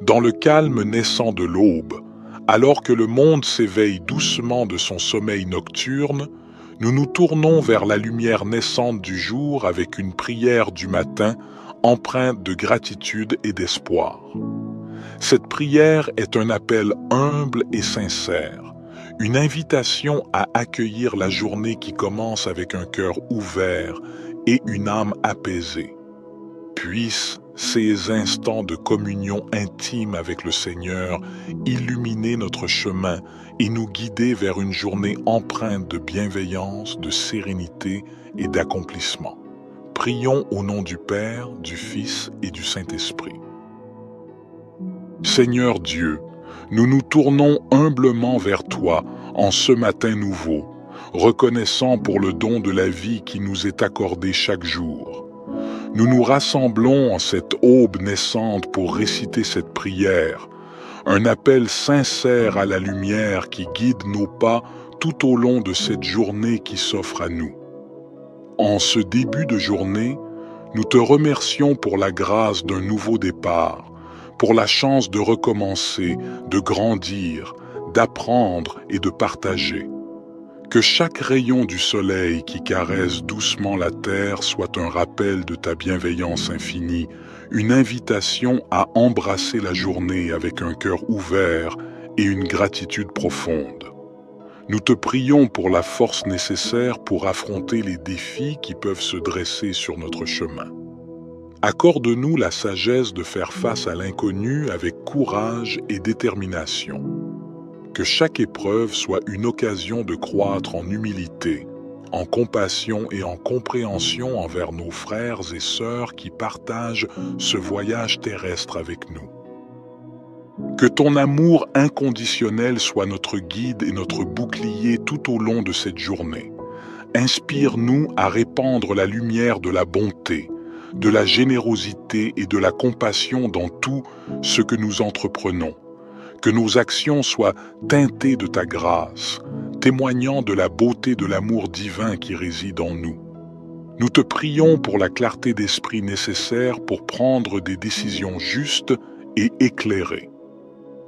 Dans le calme naissant de l'aube, alors que le monde s'éveille doucement de son sommeil nocturne, nous nous tournons vers la lumière naissante du jour avec une prière du matin empreinte de gratitude et d'espoir. Cette prière est un appel humble et sincère, une invitation à accueillir la journée qui commence avec un cœur ouvert et une âme apaisée. Puissent ces instants de communion intime avec le Seigneur illuminer notre chemin et nous guider vers une journée empreinte de bienveillance, de sérénité et d'accomplissement. Prions au nom du Père, du Fils et du Saint-Esprit. Seigneur Dieu, nous nous tournons humblement vers toi en ce matin nouveau, reconnaissant pour le don de la vie qui nous est accordé chaque jour. Nous nous rassemblons en cette aube naissante pour réciter cette prière, un appel sincère à la lumière qui guide nos pas tout au long de cette journée qui s'offre à nous. En ce début de journée, nous te remercions pour la grâce d'un nouveau départ, pour la chance de recommencer, de grandir, d'apprendre et de partager. Que chaque rayon du soleil qui caresse doucement la terre soit un rappel de ta bienveillance infinie, une invitation à embrasser la journée avec un cœur ouvert et une gratitude profonde. Nous te prions pour la force nécessaire pour affronter les défis qui peuvent se dresser sur notre chemin. Accorde-nous la sagesse de faire face à l'inconnu avec courage et détermination. Que chaque épreuve soit une occasion de croître en humilité, en compassion et en compréhension envers nos frères et sœurs qui partagent ce voyage terrestre avec nous. Que ton amour inconditionnel soit notre guide et notre bouclier tout au long de cette journée. Inspire-nous à répandre la lumière de la bonté, de la générosité et de la compassion dans tout ce que nous entreprenons. Que nos actions soient teintées de ta grâce, témoignant de la beauté de l'amour divin qui réside en nous. Nous te prions pour la clarté d'esprit nécessaire pour prendre des décisions justes et éclairées.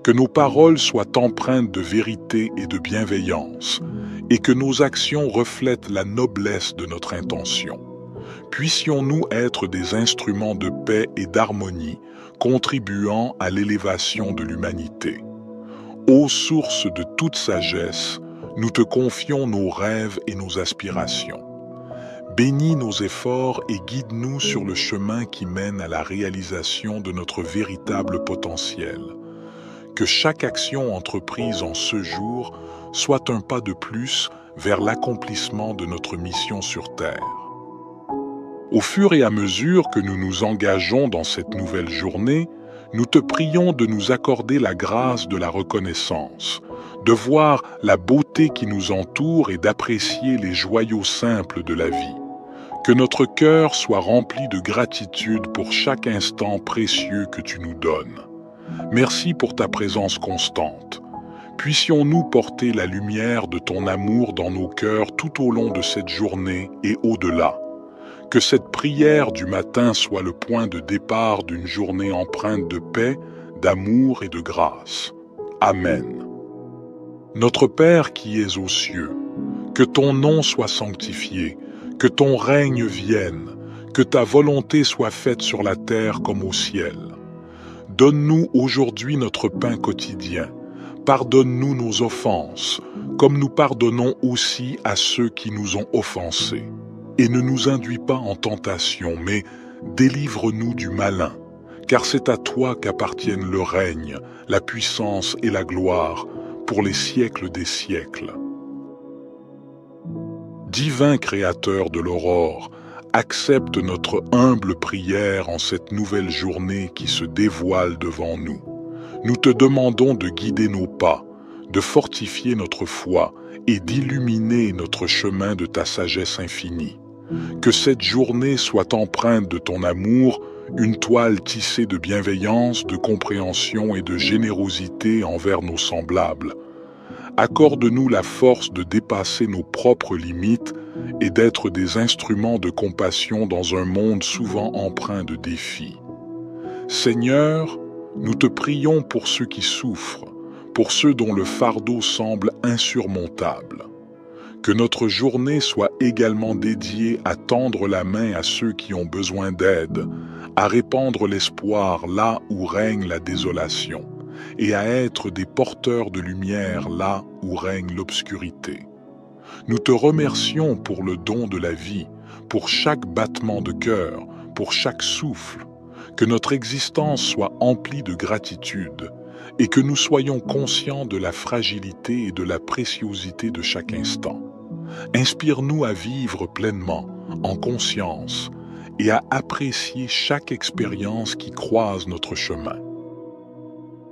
Que nos paroles soient empreintes de vérité et de bienveillance, et que nos actions reflètent la noblesse de notre intention. Puissions-nous être des instruments de paix et d'harmonie, contribuant à l'élévation de l'humanité. Ô source de toute sagesse, nous te confions nos rêves et nos aspirations. Bénis nos efforts et guide-nous sur le chemin qui mène à la réalisation de notre véritable potentiel. Que chaque action entreprise en ce jour soit un pas de plus vers l'accomplissement de notre mission sur Terre. Au fur et à mesure que nous nous engageons dans cette nouvelle journée, nous te prions de nous accorder la grâce de la reconnaissance, de voir la beauté qui nous entoure et d'apprécier les joyaux simples de la vie. Que notre cœur soit rempli de gratitude pour chaque instant précieux que tu nous donnes. Merci pour ta présence constante. Puissions-nous porter la lumière de ton amour dans nos cœurs tout au long de cette journée et au-delà. Que cette prière du matin soit le point de départ d'une journée empreinte de paix, d'amour et de grâce. Amen. Notre Père qui es aux cieux, que ton nom soit sanctifié, que ton règne vienne, que ta volonté soit faite sur la terre comme au ciel. Donne-nous aujourd'hui notre pain quotidien. Pardonne-nous nos offenses, comme nous pardonnons aussi à ceux qui nous ont offensés. Et ne nous induis pas en tentation, mais délivre-nous du malin, car c'est à toi qu'appartiennent le règne, la puissance et la gloire, pour les siècles des siècles. Divin Créateur de l'aurore, accepte notre humble prière en cette nouvelle journée qui se dévoile devant nous. Nous te demandons de guider nos pas, de fortifier notre foi et d'illuminer notre chemin de ta sagesse infinie. Que cette journée soit empreinte de ton amour, une toile tissée de bienveillance, de compréhension et de générosité envers nos semblables. Accorde-nous la force de dépasser nos propres limites et d'être des instruments de compassion dans un monde souvent empreint de défis. Seigneur, Nous te prions pour ceux qui souffrent, pour ceux dont le fardeau semble insurmontable. Que notre journée soit également dédiée à tendre la main à ceux qui ont besoin d'aide, à répandre l'espoir là où règne la désolation, et à être des porteurs de lumière là où règne l'obscurité. Nous te remercions pour le don de la vie, pour chaque battement de cœur, pour chaque souffle. Que notre existence soit emplie de gratitude et que nous soyons conscients de la fragilité et de la préciosité de chaque instant. Inspire-nous à vivre pleinement, en conscience, et à apprécier chaque expérience qui croise notre chemin.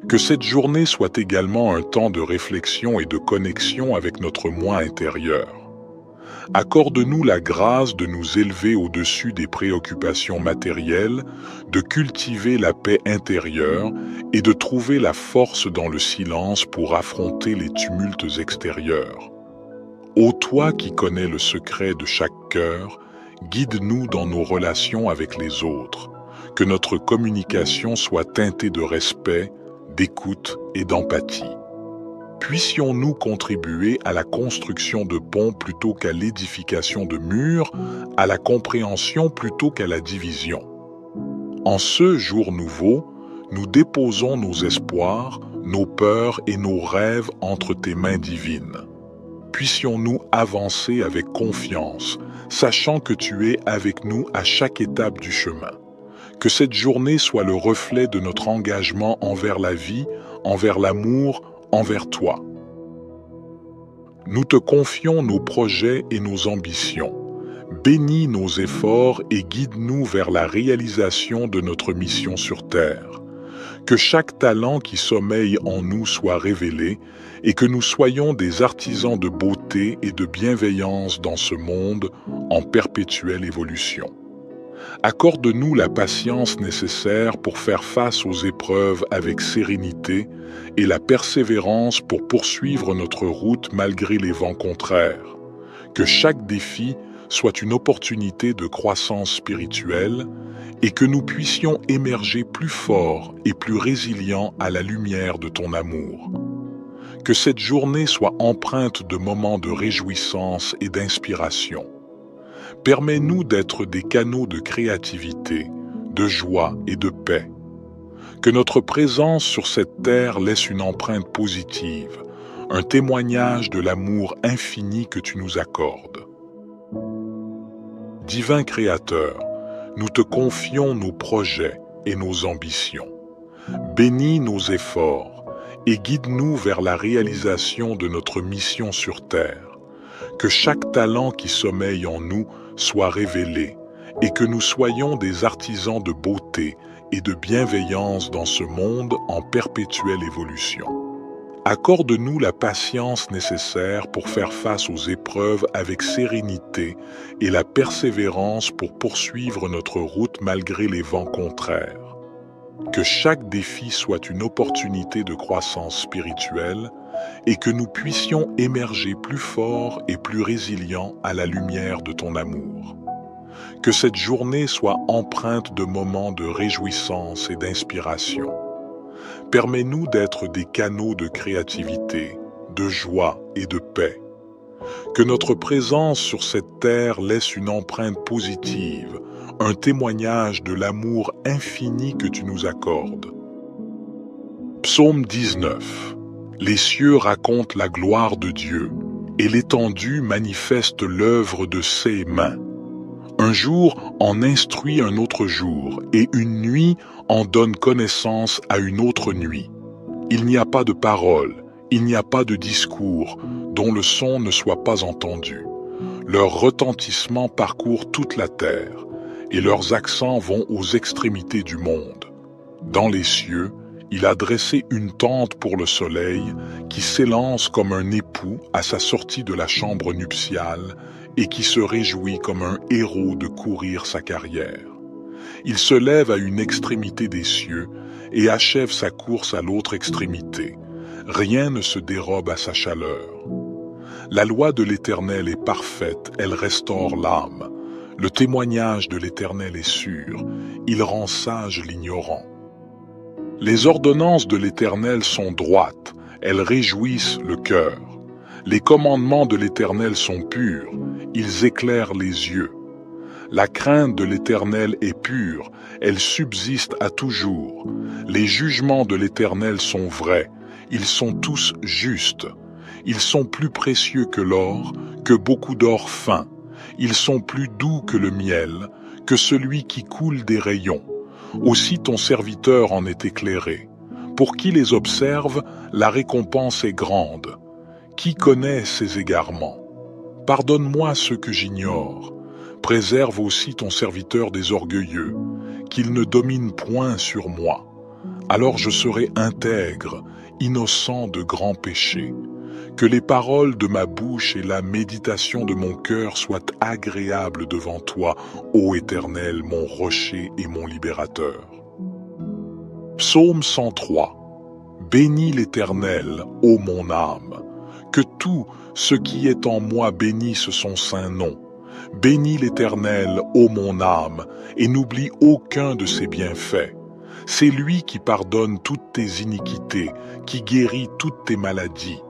Que cette journée soit également un temps de réflexion et de connexion avec notre moi intérieur. Accorde-nous la grâce de nous élever au-dessus des préoccupations matérielles, de cultiver la paix intérieure et de trouver la force dans le silence pour affronter les tumultes extérieurs. Ô toi qui connais le secret de chaque cœur, guide-nous dans nos relations avec les autres, que notre communication soit teintée de respect, d'écoute et d'empathie. Puissions-nous contribuer à la construction de ponts plutôt qu'à l'édification de murs, à la compréhension plutôt qu'à la division. En ce jour nouveau, nous déposons nos espoirs, nos peurs et nos rêves entre tes mains divines. Puissions-nous avancer avec confiance, sachant que tu es avec nous à chaque étape du chemin. Que cette journée soit le reflet de notre engagement envers la vie, envers l'amour, envers toi. Nous te confions nos projets et nos ambitions. Bénis nos efforts et guide-nous vers la réalisation de notre mission sur Terre. Que chaque talent qui sommeille en nous soit révélé et que nous soyons des artisans de beauté et de bienveillance dans ce monde en perpétuelle évolution. Accorde-nous la patience nécessaire pour faire face aux épreuves avec sérénité et la persévérance pour poursuivre notre route malgré les vents contraires. Que chaque défi soit une opportunité de croissance spirituelle et que nous puissions émerger plus forts et plus résilients à la lumière de ton amour. Que cette journée soit empreinte de moments de réjouissance et d'inspiration. Permets-nous d'être des canaux de créativité, de joie et de paix. Que notre présence sur cette terre laisse une empreinte positive, un témoignage de l'amour infini que tu nous accordes. Divin Créateur, nous te confions nos projets et nos ambitions. Bénis nos efforts et guide-nous vers la réalisation de notre mission sur terre. Que chaque talent qui sommeille en nous soit révélé et que nous soyons des artisans de beauté et de bienveillance dans ce monde en perpétuelle évolution. Accorde-nous la patience nécessaire pour faire face aux épreuves avec sérénité et la persévérance pour poursuivre notre route malgré les vents contraires. Que chaque défi soit une opportunité de croissance spirituelle et que nous puissions émerger plus forts et plus résilients à la lumière de ton amour. Que cette journée soit empreinte de moments de réjouissance et d'inspiration. Permets-nous d'être des canaux de créativité, de joie et de paix. Que notre présence sur cette terre laisse une empreinte positive, un témoignage de l'amour infini que tu nous accordes. Psaume 19. Les cieux racontent la gloire de Dieu, et l'étendue manifeste l'œuvre de ses mains. Un jour en instruit un autre jour, et une nuit en donne connaissance à une autre nuit. Il n'y a pas de parole, il n'y a pas de discours, dont le son ne soit pas entendu. Leur retentissement parcourt toute la terre, et leurs accents vont aux extrémités du monde. Dans les cieux, il a dressé une tente pour le soleil qui s'élance comme un époux à sa sortie de la chambre nuptiale et qui se réjouit comme un héros de courir sa carrière. Il se lève à une extrémité des cieux et achève sa course à l'autre extrémité. Rien ne se dérobe à sa chaleur. La loi de l'Éternel est parfaite, elle restaure l'âme. Le témoignage de l'Éternel est sûr, il rend sage l'ignorant. Les ordonnances de l'Éternel sont droites, elles réjouissent le cœur. Les commandements de l'Éternel sont purs, ils éclairent les yeux. La crainte de l'Éternel est pure, elle subsiste à toujours. Les jugements de l'Éternel sont vrais, ils sont tous justes. Ils sont plus précieux que l'or, que beaucoup d'or fin. Ils sont plus doux que le miel, que celui qui coule des rayons. Aussi ton serviteur en est éclairé. Pour qui les observe, la récompense est grande. Qui connaît ses égarements? Pardonne-moi ce que j'ignore. Préserve aussi ton serviteur des orgueilleux, qu'il ne domine point sur moi. Alors je serai intègre, innocent de grands péchés. Que les paroles de ma bouche et la méditation de mon cœur soient agréables devant toi, ô Éternel, mon rocher et mon libérateur. Psaume 103. Bénis l'Éternel, ô mon âme. Que tout ce qui est en moi bénisse son saint nom. Bénis l'Éternel, ô mon âme, et n'oublie aucun de ses bienfaits. C'est lui qui pardonne toutes tes iniquités, qui guérit toutes tes maladies.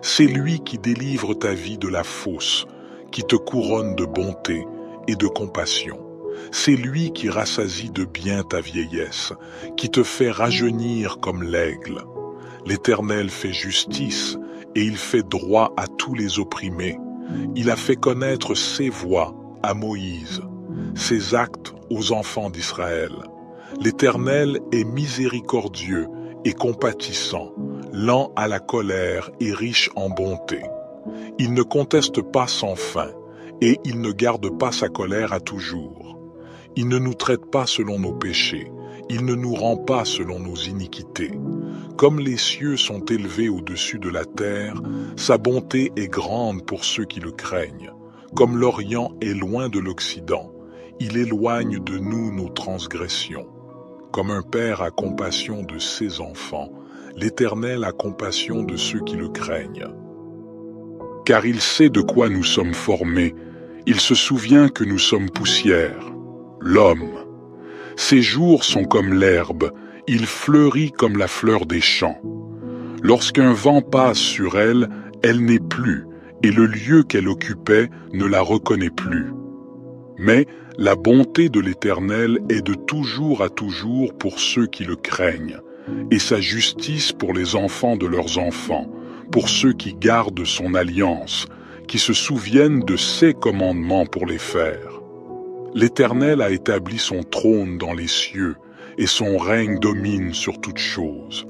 C'est lui qui délivre ta vie de la fosse, qui te couronne de bonté et de compassion. C'est lui qui rassasie de bien ta vieillesse, qui te fait rajeunir comme l'aigle. L'Éternel fait justice et il fait droit à tous les opprimés. Il a fait connaître ses voies à Moïse, ses actes aux enfants d'Israël. L'Éternel est miséricordieux et compatissant, lent à la colère et riche en bonté. Il ne conteste pas sans fin, et il ne garde pas sa colère à toujours. Il ne nous traite pas selon nos péchés, il ne nous rend pas selon nos iniquités. Comme les cieux sont élevés au-dessus de la terre, sa bonté est grande pour ceux qui le craignent. Comme l'Orient est loin de l'Occident, il éloigne de nous nos transgressions. Comme un père a compassion de ses enfants, l'Éternel a compassion de ceux qui le craignent. Car il sait de quoi nous sommes formés, il se souvient que nous sommes poussière. L'homme, ses jours sont comme l'herbe, il fleurit comme la fleur des champs. Lorsqu'un vent passe sur elle, elle n'est plus, et le lieu qu'elle occupait ne la reconnaît plus. Mais la bonté de l'Éternel est de toujours à toujours pour ceux qui le craignent, et sa justice pour les enfants de leurs enfants, pour ceux qui gardent son alliance, qui se souviennent de ses commandements pour les faire. L'Éternel a établi son trône dans les cieux, et son règne domine sur toutes choses.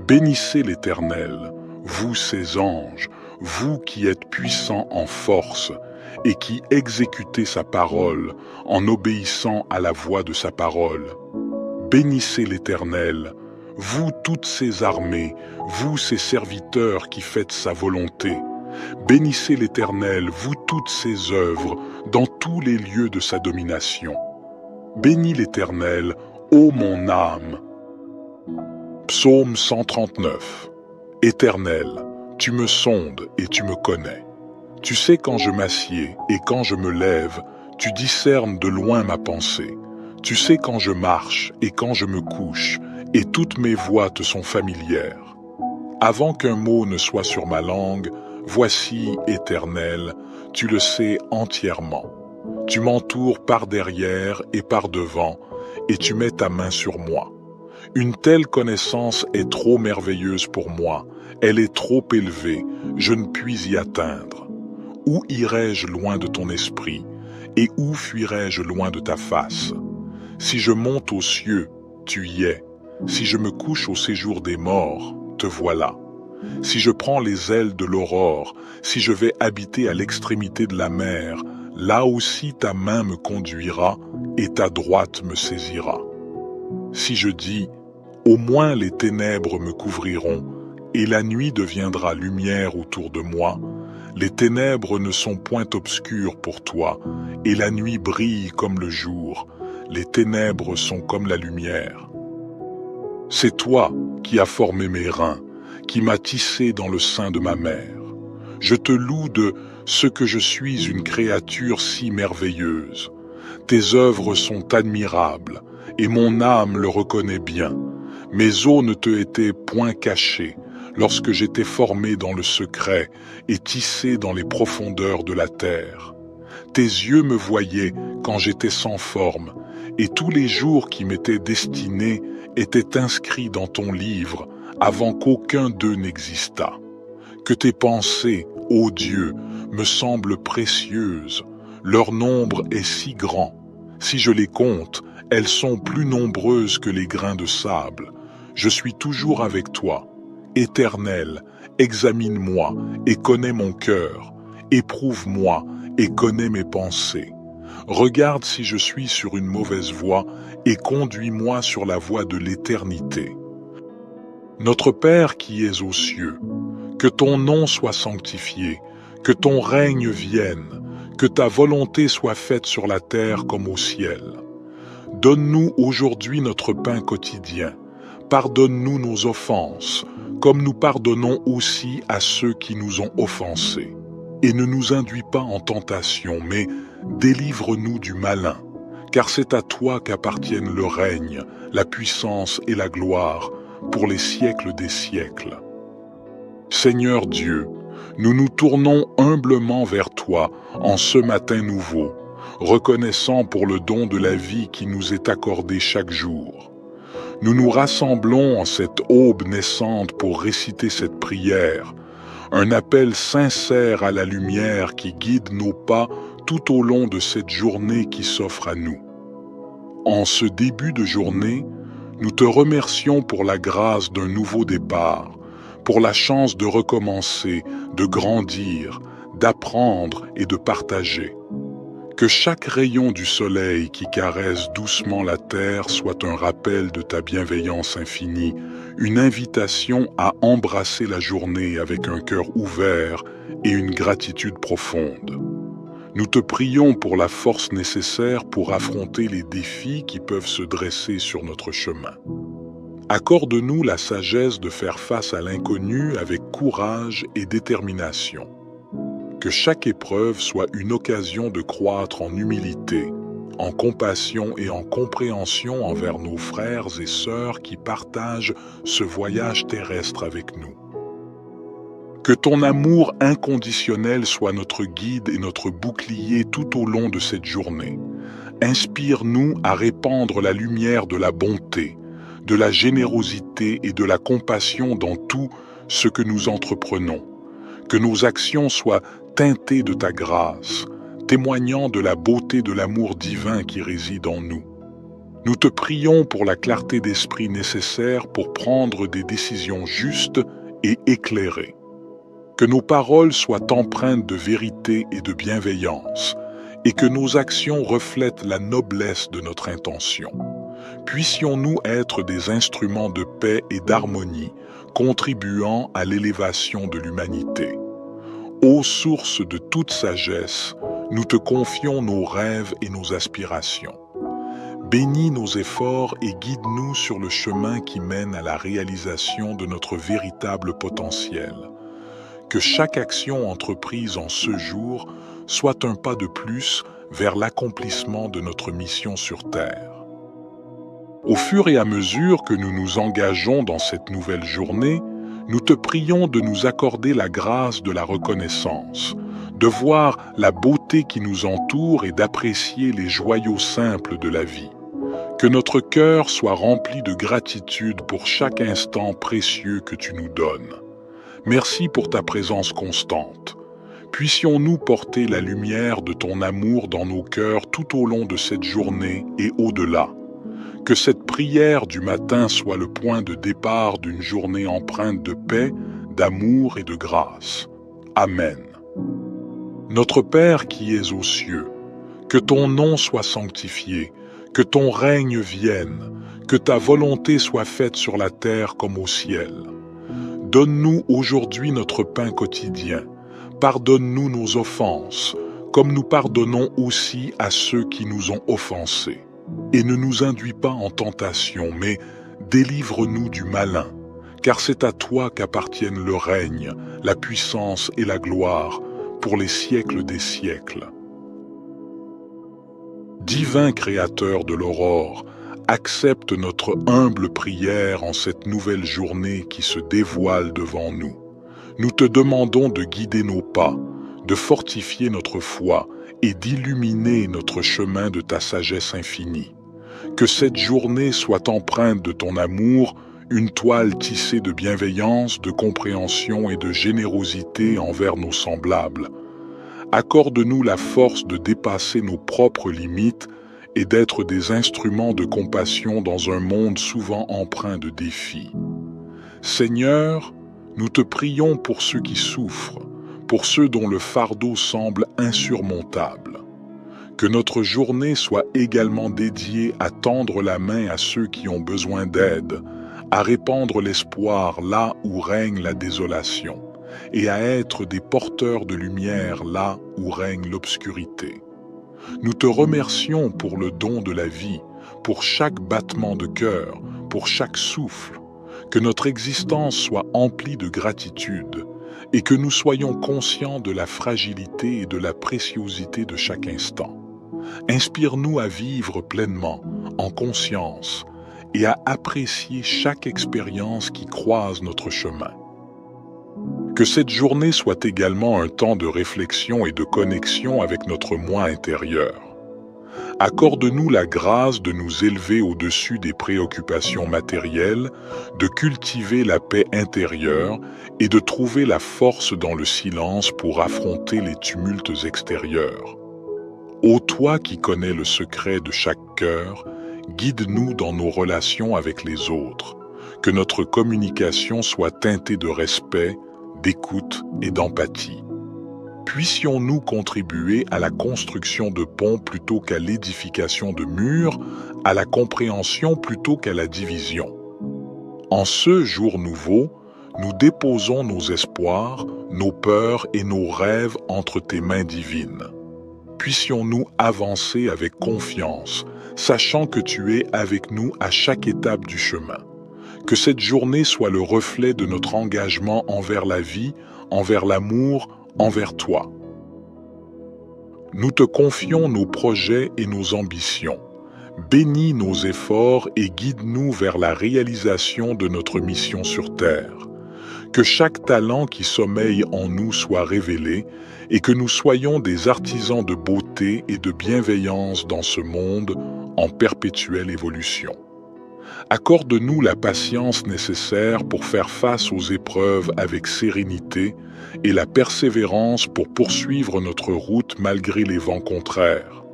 Bénissez l'Éternel, vous ses anges, vous qui êtes puissants en force, et qui exécutez sa parole en obéissant à la voix de sa parole. Bénissez l'Éternel, vous toutes ses armées, vous ses serviteurs qui faites sa volonté. Bénissez l'Éternel, vous toutes ses œuvres, dans tous les lieux de sa domination. Bénis l'Éternel, ô mon âme. Psaume 139. Éternel, tu me sondes et tu me connais. Tu sais quand je m'assieds et quand je me lève, tu discernes de loin ma pensée. Tu sais quand je marche et quand je me couche, et toutes mes voies te sont familières. Avant qu'un mot ne soit sur ma langue, voici, Éternel, tu le sais entièrement. Tu m'entoures par derrière et par devant, et tu mets ta main sur moi. Une telle connaissance est trop merveilleuse pour moi, elle est trop élevée, je ne puis y atteindre. Où irai-je loin de ton esprit, et où fuirai-je loin de ta face? Si je monte aux cieux, tu y es. Si je me couche au séjour des morts, te voilà. Si je prends les ailes de l'aurore, si je vais habiter à l'extrémité de la mer, là aussi ta main me conduira et ta droite me saisira. Si je dis, au moins les ténèbres me couvriront, et la nuit deviendra lumière autour de moi, les ténèbres ne sont point obscures pour toi, et la nuit brille comme le jour, les ténèbres sont comme la lumière. C'est toi qui as formé mes reins, qui m'as tissé dans le sein de ma mère. Je te loue de ce que je suis une créature si merveilleuse. Tes œuvres sont admirables, et mon âme le reconnaît bien. Mes os ne te étaient point cachés lorsque j'étais formé dans le secret et tissé dans les profondeurs de la terre. Tes yeux me voyaient quand j'étais sans forme, et tous les jours qui m'étaient destinés étaient inscrits dans ton livre avant qu'aucun d'eux n'existât. Que tes pensées, ô Dieu, me semblent précieuses, leur nombre est si grand. Si je les compte, elles sont plus nombreuses que les grains de sable. Je suis toujours avec toi. Éternel, examine-moi et connais mon cœur. Éprouve-moi et connais mes pensées. Regarde si je suis sur une mauvaise voie et conduis-moi sur la voie de l'éternité. Notre Père qui es aux cieux, que ton nom soit sanctifié, que ton règne vienne, que ta volonté soit faite sur la terre comme au ciel. Donne-nous aujourd'hui notre pain quotidien. Pardonne-nous nos offenses, comme nous pardonnons aussi à ceux qui nous ont offensés. Et ne nous induis pas en tentation, mais délivre-nous du malin, car c'est à toi qu'appartiennent le règne, la puissance et la gloire, pour les siècles des siècles. Seigneur Dieu, nous nous tournons humblement vers toi en ce matin nouveau, reconnaissant pour le don de la vie qui nous est accordé chaque jour. Nous nous rassemblons en cette aube naissante pour réciter cette prière, un appel sincère à la lumière qui guide nos pas tout au long de cette journée qui s'offre à nous. En ce début de journée, nous te remercions pour la grâce d'un nouveau départ, pour la chance de recommencer, de grandir, d'apprendre et de partager. Que chaque rayon du soleil qui caresse doucement la terre soit un rappel de ta bienveillance infinie, une invitation à embrasser la journée avec un cœur ouvert et une gratitude profonde. Nous te prions pour la force nécessaire pour affronter les défis qui peuvent se dresser sur notre chemin. Accorde-nous la sagesse de faire face à l'inconnu avec courage et détermination. Que chaque épreuve soit une occasion de croître en humilité, en compassion et en compréhension envers nos frères et sœurs qui partagent ce voyage terrestre avec nous. Que ton amour inconditionnel soit notre guide et notre bouclier tout au long de cette journée. Inspire-nous à répandre la lumière de la bonté, de la générosité et de la compassion dans tout ce que nous entreprenons. Que nos actions soient teintées de ta grâce, témoignant de la beauté de l'amour divin qui réside en nous. Nous te prions pour la clarté d'esprit nécessaire pour prendre des décisions justes et éclairées. Que nos paroles soient empreintes de vérité et de bienveillance, et que nos actions reflètent la noblesse de notre intention. Puissions-nous être des instruments de paix et d'harmonie, contribuant à l'élévation de l'humanité. Ô source de toute sagesse, nous te confions nos rêves et nos aspirations. Bénis nos efforts et guide-nous sur le chemin qui mène à la réalisation de notre véritable potentiel. Que chaque action entreprise en ce jour soit un pas de plus vers l'accomplissement de notre mission sur Terre. Au fur et à mesure que nous nous engageons dans cette nouvelle journée, nous te prions de nous accorder la grâce de la reconnaissance, de voir la beauté qui nous entoure et d'apprécier les joyaux simples de la vie. Que notre cœur soit rempli de gratitude pour chaque instant précieux que tu nous donnes. Merci pour ta présence constante. Puissions-nous porter la lumière de ton amour dans nos cœurs tout au long de cette journée et au-delà. Que cette prière du matin soit le point de départ d'une journée empreinte de paix, d'amour et de grâce. Amen. Notre Père qui es aux cieux, que ton nom soit sanctifié, que ton règne vienne, que ta volonté soit faite sur la terre comme au ciel. Donne-nous aujourd'hui notre pain quotidien. Pardonne-nous nos offenses, comme nous pardonnons aussi à ceux qui nous ont offensés. Et ne nous induis pas en tentation, mais délivre-nous du malin, car c'est à toi qu'appartiennent le règne, la puissance et la gloire, pour les siècles des siècles. Divin Créateur de l'aurore, Accepte notre humble prière en cette nouvelle journée qui se dévoile devant nous. Nous te demandons de guider nos pas, de fortifier notre foi et d'illuminer notre chemin de ta sagesse infinie. Que cette journée soit empreinte de ton amour, une toile tissée de bienveillance, de compréhension et de générosité envers nos semblables. Accorde-nous la force de dépasser nos propres limites et d'être des instruments de compassion dans un monde souvent empreint de défis. Seigneur, nous te prions pour ceux qui souffrent, pour ceux dont le fardeau semble insurmontable. Que notre journée soit également dédiée à tendre la main à ceux qui ont besoin d'aide, à répandre l'espoir là où règne la désolation, et à être des porteurs de lumière là où règne l'obscurité. Nous te remercions pour le don de la vie, pour chaque battement de cœur, pour chaque souffle. Que notre existence soit emplie de gratitude et que nous soyons conscients de la fragilité et de la préciosité de chaque instant. Inspire-nous à vivre pleinement, en conscience, et à apprécier chaque expérience qui croise notre chemin. Que cette journée soit également un temps de réflexion et de connexion avec notre moi intérieur. Accorde-nous la grâce de nous élever au-dessus des préoccupations matérielles, de cultiver la paix intérieure et de trouver la force dans le silence pour affronter les tumultes extérieurs. Ô toi qui connais le secret de chaque cœur, guide-nous dans nos relations avec les autres. Que notre communication soit teintée de respect, d'écoute et d'empathie. Puissions-nous contribuer à la construction de ponts plutôt qu'à l'édification de murs, à la compréhension plutôt qu'à la division. En ce jour nouveau, nous déposons nos espoirs, nos peurs et nos rêves entre tes mains divines. Puissions-nous avancer avec confiance, sachant que tu es avec nous à chaque étape du chemin. Que cette journée soit le reflet de notre engagement envers la vie, envers l'amour, envers toi. Nous te confions nos projets et nos ambitions. Bénis nos efforts et guide-nous vers la réalisation de notre mission sur Terre. Que chaque talent qui sommeille en nous soit révélé et que nous soyons des artisans de beauté et de bienveillance dans ce monde en perpétuelle évolution. Accorde-nous la patience nécessaire pour faire face aux épreuves avec sérénité et la persévérance pour poursuivre notre route malgré les vents contraires.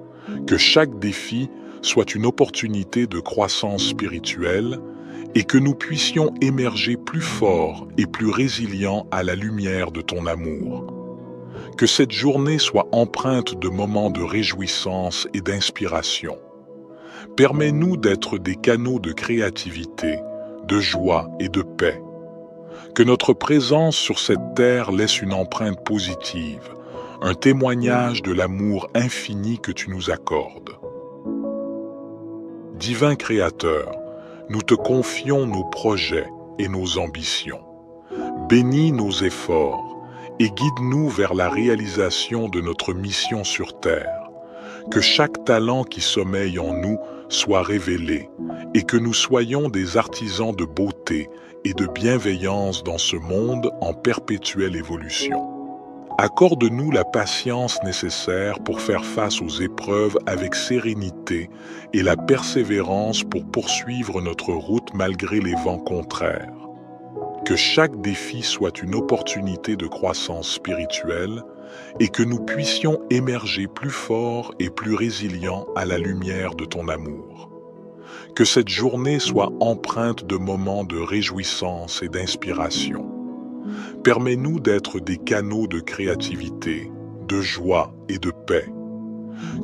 Que chaque défi soit une opportunité de croissance spirituelle et que nous puissions émerger plus forts et plus résilients à la lumière de ton amour. Que cette journée soit empreinte de moments de réjouissance et d'inspiration. Permets-nous d'être des canaux de créativité, de joie et de paix. Que notre présence sur cette terre laisse une empreinte positive, un témoignage de l'amour infini que tu nous accordes. Divin Créateur, nous te confions nos projets et nos ambitions. Bénis nos efforts et guide-nous vers la réalisation de notre mission sur terre. Que chaque talent qui sommeille en nous soit révélé et que nous soyons des artisans de beauté et de bienveillance dans ce monde en perpétuelle évolution. Accorde-nous la patience nécessaire pour faire face aux épreuves avec sérénité et la persévérance pour poursuivre notre route malgré les vents contraires. Que chaque défi soit une opportunité de croissance spirituelle et que nous puissions émerger plus forts et plus résilients à la lumière de ton amour. Que cette journée soit empreinte de moments de réjouissance et d'inspiration. Permets-nous d'être des canaux de créativité, de joie et de paix.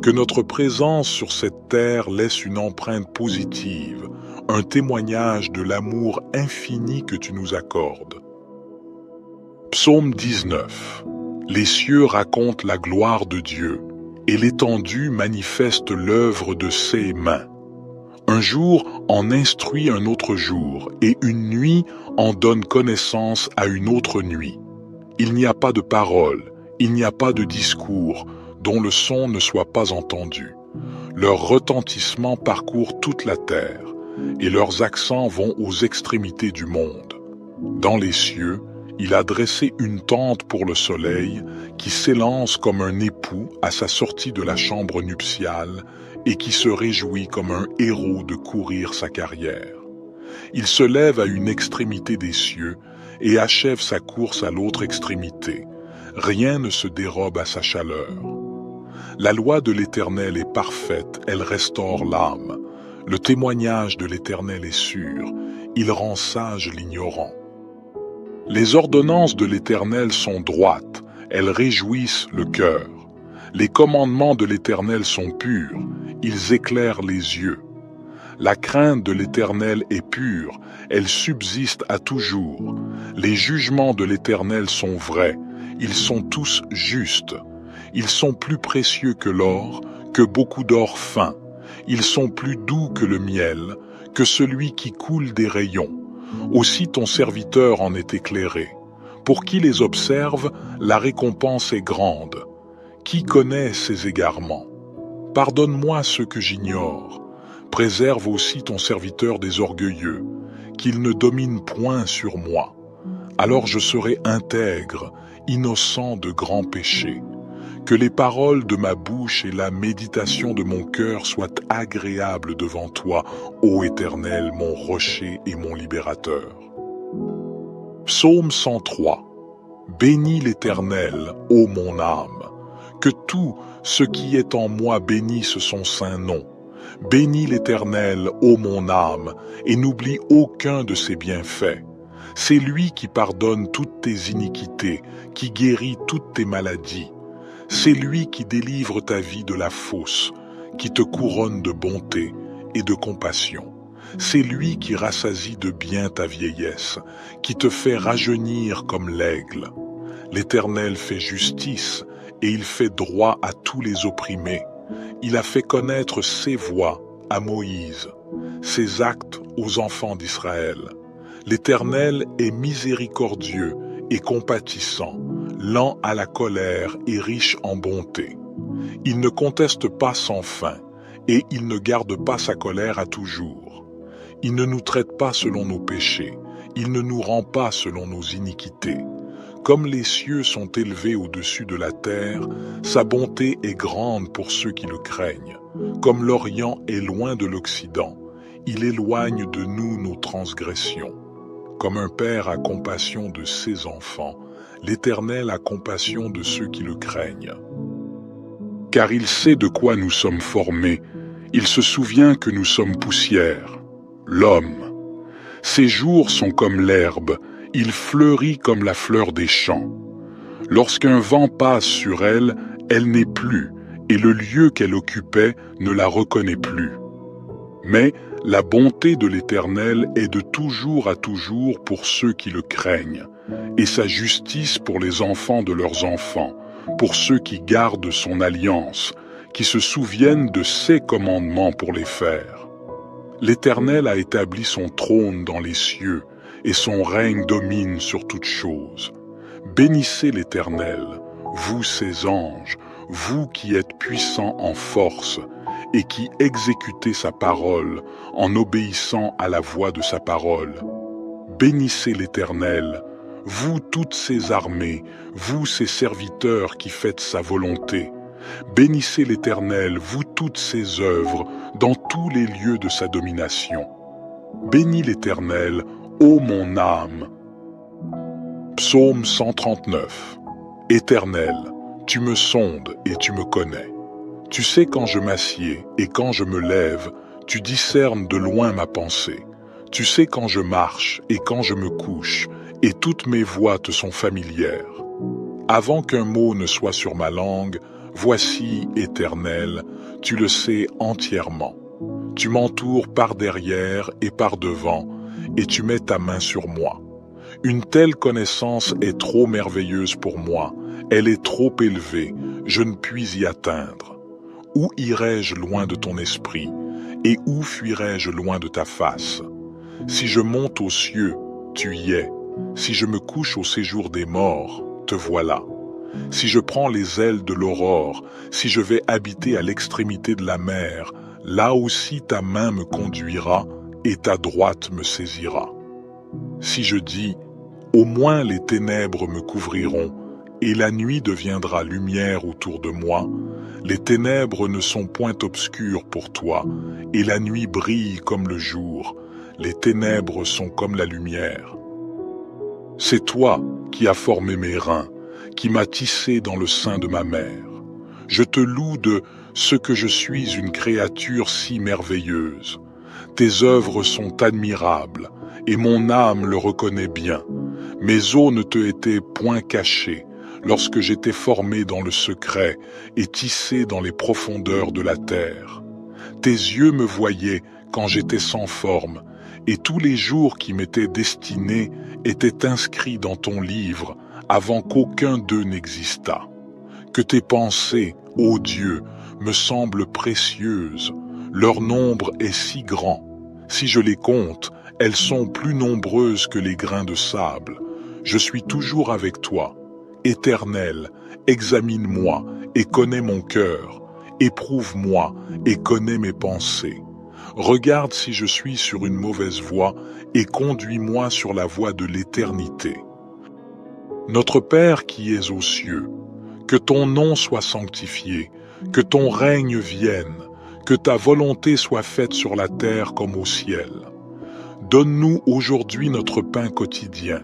Que notre présence sur cette terre laisse une empreinte positive, un témoignage de l'amour infini que tu nous accordes. Psaume 19. Les cieux racontent la gloire de Dieu, et l'étendue manifeste l'œuvre de ses mains. Un jour en instruit un autre jour, et une nuit en donne connaissance à une autre nuit. Il n'y a pas de parole, il n'y a pas de discours, dont le son ne soit pas entendu. Leur retentissement parcourt toute la terre, et leurs accents vont aux extrémités du monde. Dans les cieux, il a dressé une tente pour le soleil qui s'élance comme un époux à sa sortie de la chambre nuptiale et qui se réjouit comme un héros de courir sa carrière. Il se lève à une extrémité des cieux et achève sa course à l'autre extrémité. Rien ne se dérobe à sa chaleur. La loi de l'Éternel est parfaite, elle restaure l'âme. Le témoignage de l'Éternel est sûr, il rend sage l'ignorant. Les ordonnances de l'Éternel sont droites, elles réjouissent le cœur. Les commandements de l'Éternel sont purs, ils éclairent les yeux. La crainte de l'Éternel est pure, elle subsiste à toujours. Les jugements de l'Éternel sont vrais, ils sont tous justes. Ils sont plus précieux que l'or, que beaucoup d'or fin. Ils sont plus doux que le miel, que celui qui coule des rayons. Aussi ton serviteur en est éclairé. Pour qui les observe, la récompense est grande. Qui connaît ses égarements? Pardonne-moi ce que j'ignore. Préserve aussi ton serviteur des orgueilleux, qu'il ne domine point sur moi. Alors je serai intègre, innocent de grands péchés. Que les paroles de ma bouche et la méditation de mon cœur soient agréables devant toi, ô Éternel, mon rocher et mon libérateur. Psaume 103. Bénis l'Éternel, ô mon âme. Que tout ce qui est en moi bénisse son saint nom. Bénis l'Éternel, ô mon âme, et n'oublie aucun de ses bienfaits. C'est lui qui pardonne toutes tes iniquités, qui guérit toutes tes maladies. C'est lui qui délivre ta vie de la fosse, qui te couronne de bonté et de compassion. C'est lui qui rassasie de bien ta vieillesse, qui te fait rajeunir comme l'aigle. L'Éternel fait justice et il fait droit à tous les opprimés. Il a fait connaître ses voies à Moïse, ses actes aux enfants d'Israël. L'Éternel est miséricordieux et compatissant, lent à la colère et riche en bonté. Il ne conteste pas sans fin, et il ne garde pas sa colère à toujours. Il ne nous traite pas selon nos péchés, il ne nous rend pas selon nos iniquités. Comme les cieux sont élevés au-dessus de la terre, sa bonté est grande pour ceux qui le craignent. Comme l'Orient est loin de l'Occident, il éloigne de nous nos transgressions. Comme un père a compassion de ses enfants, l'Éternel a compassion de ceux qui le craignent. Car il sait de quoi nous sommes formés, il se souvient que nous sommes poussière. L'homme, ses jours sont comme l'herbe, il fleurit comme la fleur des champs. Lorsqu'un vent passe sur elle, elle n'est plus, et le lieu qu'elle occupait ne la reconnaît plus. Mais la bonté de l'Éternel est de toujours à toujours pour ceux qui le craignent, et sa justice pour les enfants de leurs enfants, pour ceux qui gardent son alliance, qui se souviennent de ses commandements pour les faire. L'Éternel a établi son trône dans les cieux, et son règne domine sur toutes choses. Bénissez l'Éternel, vous ses anges, vous qui êtes puissants en force, et qui exécutez sa parole en obéissant à la voix de sa parole. Bénissez l'Éternel, vous toutes ses armées, vous ses serviteurs qui faites sa volonté. Bénissez l'Éternel, vous toutes ses œuvres, dans tous les lieux de sa domination. Bénis l'Éternel, ô mon âme. Psaume 139. Éternel, tu me sondes et tu me connais. Tu sais quand je m'assieds et quand je me lève, tu discernes de loin ma pensée. Tu sais quand je marche et quand je me couche, et toutes mes voies te sont familières. Avant qu'un mot ne soit sur ma langue, voici, Éternel, tu le sais entièrement. Tu m'entoures par derrière et par devant, et tu mets ta main sur moi. Une telle connaissance est trop merveilleuse pour moi, elle est trop élevée, je ne puis y atteindre. Où irai-je loin de ton esprit, et où fuirai-je loin de ta face? Si je monte aux cieux, tu y es. Si je me couche au séjour des morts, te voilà. Si je prends les ailes de l'aurore, si je vais habiter à l'extrémité de la mer, là aussi ta main me conduira et ta droite me saisira. Si je dis, au moins les ténèbres me couvriront, et la nuit deviendra lumière autour de moi, les ténèbres ne sont point obscures pour toi, et la nuit brille comme le jour, les ténèbres sont comme la lumière. C'est toi qui as formé mes reins, qui m'as tissé dans le sein de ma mère. Je te loue de ce que je suis une créature si merveilleuse. Tes œuvres sont admirables, et mon âme le reconnaît bien. Mes os ne te étaient point cachés, lorsque j'étais formé dans le secret et tissé dans les profondeurs de la terre. Tes yeux me voyaient quand j'étais sans forme, et tous les jours qui m'étaient destinés étaient inscrits dans ton livre avant qu'aucun d'eux n'existât. Que tes pensées, ô Dieu, me semblent précieuses, leur nombre est si grand. Si je les compte, elles sont plus nombreuses que les grains de sable. Je suis toujours avec toi. Éternel, examine-moi et connais mon cœur. Éprouve-moi et connais mes pensées. Regarde si je suis sur une mauvaise voie et conduis-moi sur la voie de l'éternité. Notre Père qui es aux cieux, que ton nom soit sanctifié, que ton règne vienne, que ta volonté soit faite sur la terre comme au ciel. Donne-nous aujourd'hui notre pain quotidien.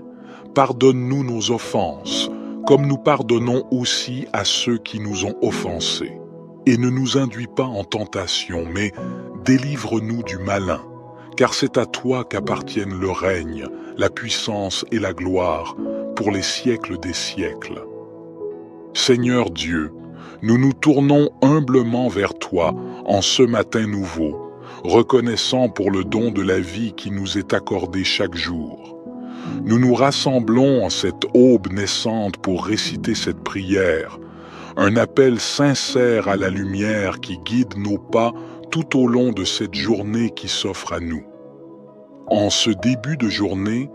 Pardonne-nous nos offenses, comme nous pardonnons aussi à ceux qui nous ont offensés. Et ne nous induis pas en tentation, mais délivre-nous du malin, car c'est à toi qu'appartiennent le règne, la puissance et la gloire, pour les siècles des siècles. Seigneur Dieu, nous nous tournons humblement vers toi en ce matin nouveau, reconnaissant pour le don de la vie qui nous est accordé chaque jour. Nous nous rassemblons en cette aube naissante pour réciter cette prière, un appel sincère à la lumière qui guide nos pas tout au long de cette journée qui s'offre à nous. En ce début de journée,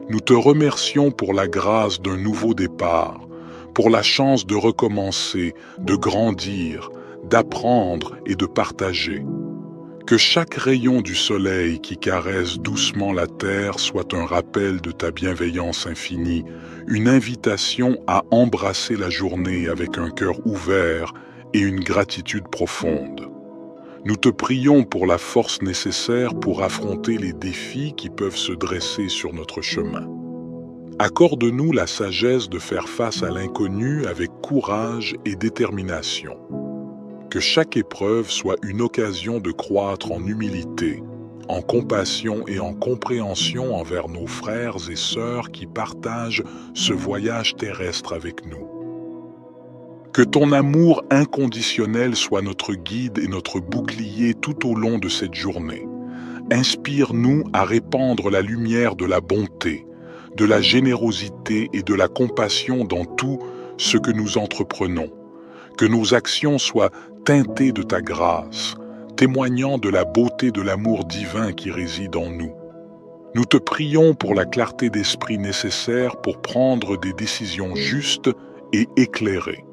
nous te remercions pour la grâce d'un nouveau départ, pour la chance de recommencer, de grandir, d'apprendre et de partager. Que chaque rayon du soleil qui caresse doucement la terre soit un rappel de ta bienveillance infinie, une invitation à embrasser la journée avec un cœur ouvert et une gratitude profonde. Nous te prions pour la force nécessaire pour affronter les défis qui peuvent se dresser sur notre chemin. Accorde-nous la sagesse de faire face à l'inconnu avec courage et détermination. Que chaque épreuve soit une occasion de croître en humilité, en compassion et en compréhension envers nos frères et sœurs qui partagent ce voyage terrestre avec nous. Que ton amour inconditionnel soit notre guide et notre bouclier tout au long de cette journée. Inspire-nous à répandre la lumière de la bonté, de la générosité et de la compassion dans tout ce que nous entreprenons. Que nos actions soient teintées de ta grâce, témoignant de la beauté de l'amour divin qui réside en nous. Nous te prions pour la clarté d'esprit nécessaire pour prendre des décisions justes et éclairées.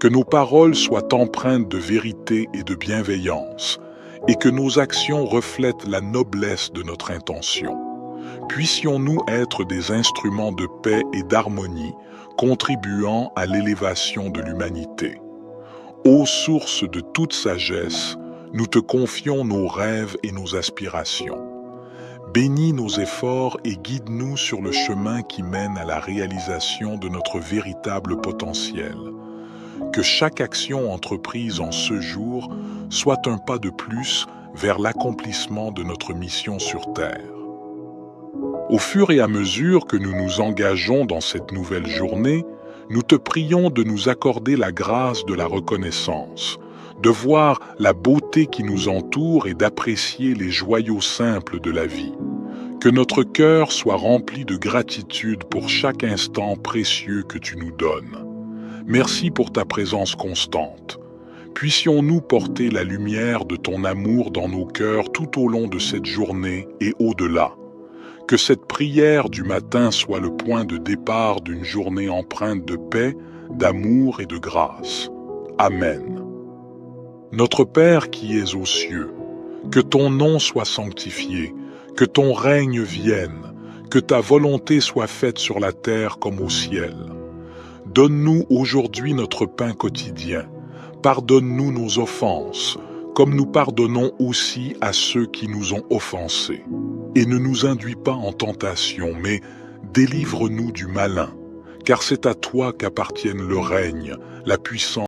Que nos paroles soient empreintes de vérité et de bienveillance, et que nos actions reflètent la noblesse de notre intention. Puissions-nous être des instruments de paix et d'harmonie, contribuant à l'élévation de l'humanité. Ô source de toute sagesse, nous te confions nos rêves et nos aspirations. Bénis nos efforts et guide-nous sur le chemin qui mène à la réalisation de notre véritable potentiel. Que chaque action entreprise en ce jour soit un pas de plus vers l'accomplissement de notre mission sur Terre. Au fur et à mesure que nous nous engageons dans cette nouvelle journée, nous te prions de nous accorder la grâce de la reconnaissance, de voir la beauté qui nous entoure et d'apprécier les joyaux simples de la vie. Que notre cœur soit rempli de gratitude pour chaque instant précieux que tu nous donnes. Merci pour ta présence constante. Puissions-nous porter la lumière de ton amour dans nos cœurs tout au long de cette journée et au-delà. Que cette prière du matin soit le point de départ d'une journée empreinte de paix, d'amour et de grâce. Amen. Notre Père qui es aux cieux, que ton nom soit sanctifié, que ton règne vienne, que ta volonté soit faite sur la terre comme au ciel. Donne-nous aujourd'hui notre pain quotidien. Pardonne-nous nos offenses, comme nous pardonnons aussi à ceux qui nous ont offensés. Et ne nous induis pas en tentation, mais délivre-nous du malin, car c'est à toi qu'appartiennent le règne, la puissance